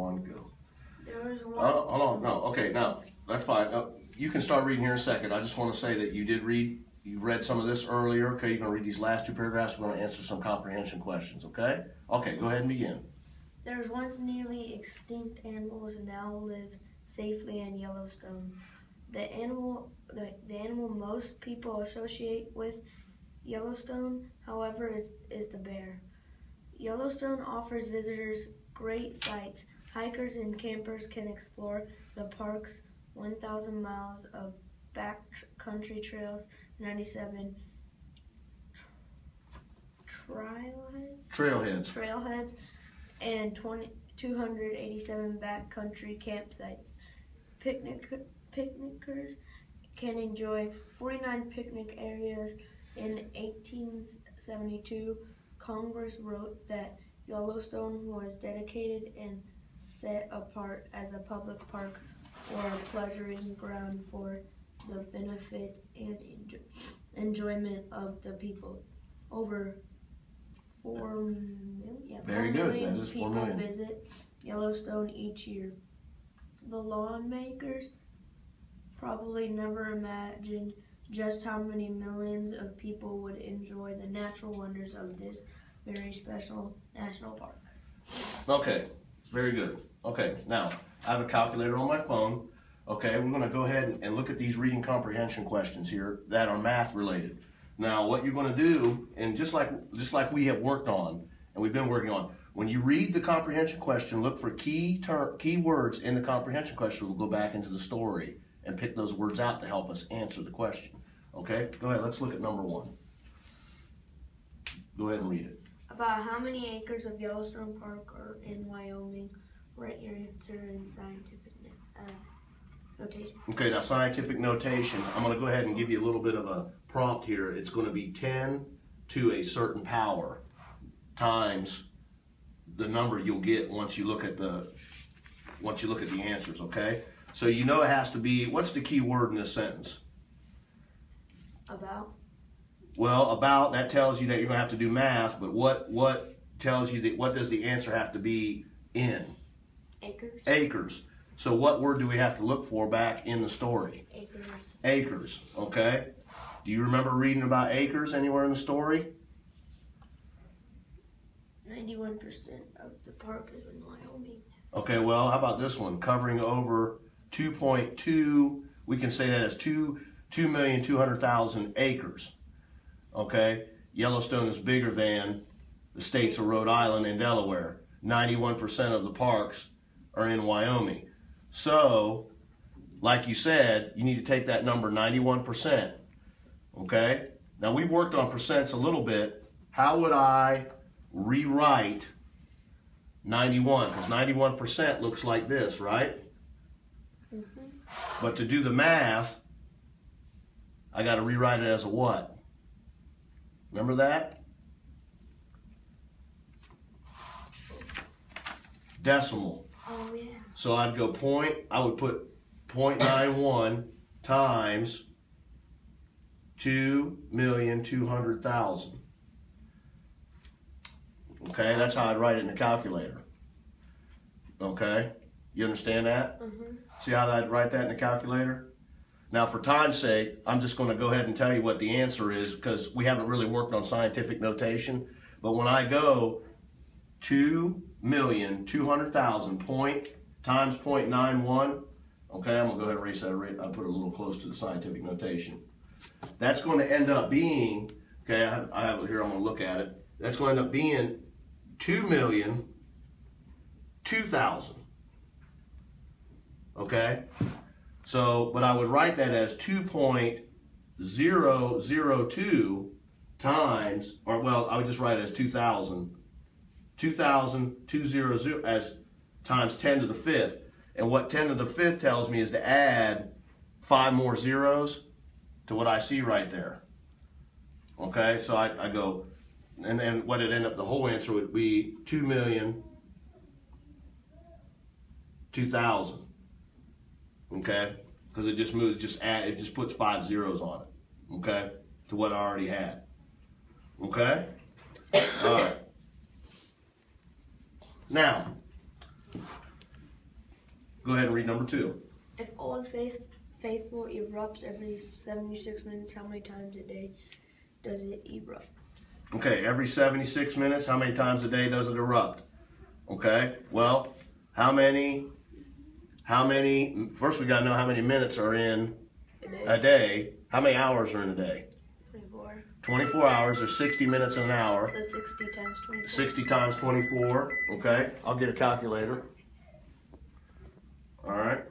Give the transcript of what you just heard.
one, go. There was one. Hold on, no, okay, now, that's fine. You can start reading here in a second. I just want to say that you read some of this earlier, okay? You're going to read these last two paragraphs. We're going to answer some comprehension questions, okay? Okay, go ahead and begin. There was once nearly extinct animals and now live safely in Yellowstone. The animal most people associate with Yellowstone, however, is the bear. Yellowstone offers visitors great sights. Hikers and campers can explore the park's 1,000 miles of backcountry trails, 97 trailheads, and 287 backcountry campsites. Picnickers can enjoy 49 picnic areas. In 1872, Congress wrote that Yellowstone was dedicated and set apart as a public park or a pleasuring ground for the benefit and enjoyment of the people. Over 4 million, Very 4 good. million That is 4 people million. visit Yellowstone each year. The lawmakers probably never imagined just how many millions of people would enjoy the natural wonders of this very special national park. Okay, very good. Okay, now, I have a calculator on my phone. Okay, we're going to go ahead and look at these reading comprehension questions here that are math related. Now, what you're going to do, and just like we have worked on, and we've been working on, when you read the comprehension question, look for key words in the comprehension question. We'll go back into the story and pick those words out to help us answer the question. Okay, go ahead. Let's look at number 1. Go ahead and read it. About how many acres of Yellowstone Park are in Wyoming? Write your answer in scientific notation. Okay, now scientific notation, I'm going to go ahead and give you a little bit of a prompt here. It's going to be 10 to a certain power times the number you'll get once you look at the answers, okay? So you know it has to be, what's the key word in this sentence? About. Well, about, that tells you that you're going to have to do math, but what tells you that, what does the answer have to be in? Acres. Acres. So what word do we have to look for back in the story? Acres. Acres, okay? Do you remember reading about acres anywhere in the story? 91% of the park is in Wyoming. Okay, well, how about this one? Covering over 2.2, we can say that as 2,200,000 acres. Okay, Yellowstone is bigger than the states of Rhode Island and Delaware. 91% of the parks are in Wyoming. So, like you said, you need to take that number 91%. Okay, now we've worked on percents a little bit. How would I rewrite 91? Because 91% looks like this, right? Mm-hmm. But to do the math, I got to rewrite it as a what? Remember that? Decimal. Oh, yeah. So I would put 0.91 times 2,200,000. Okay, that's how I'd write it in the calculator. Okay, you understand that? Mm-hmm. See how I'd write that in the calculator? Now, for time's sake, I'm just going to go ahead and tell you what the answer is because we haven't really worked on scientific notation. But when I go 2,200,000 times 0.91, okay, I'm going to go ahead and erase that. I'll put it a little close to the scientific notation. That's going to end up being, okay, I have it here, I'm going to look at it. That's going to end up being 2,002,000. Okay? So, but I would write that as 2.002 times, or well, I would just write it as 2,000 as times 10 to the 5th. And what 10 to the 5th tells me is to add 5 more zeros to what I see right there. Okay, so I go, and then what it end up, the whole answer would be 2,002,000. Okay, because it just moves, it just puts 5 zeros on it. Okay, to what I already had. Okay, all right. Now, Go ahead and read number 2. If Old Faithful erupts every 76 minutes, how many times a day does it erupt? Okay, every 76 minutes, how many times a day does it erupt? Okay, well, how many, first we gotta know how many minutes are in a day. How many hours are in a day? 24. 24 hours, there's 60 minutes in an hour. So 60 times 24. 60 times 24, okay? I'll get a calculator. All right.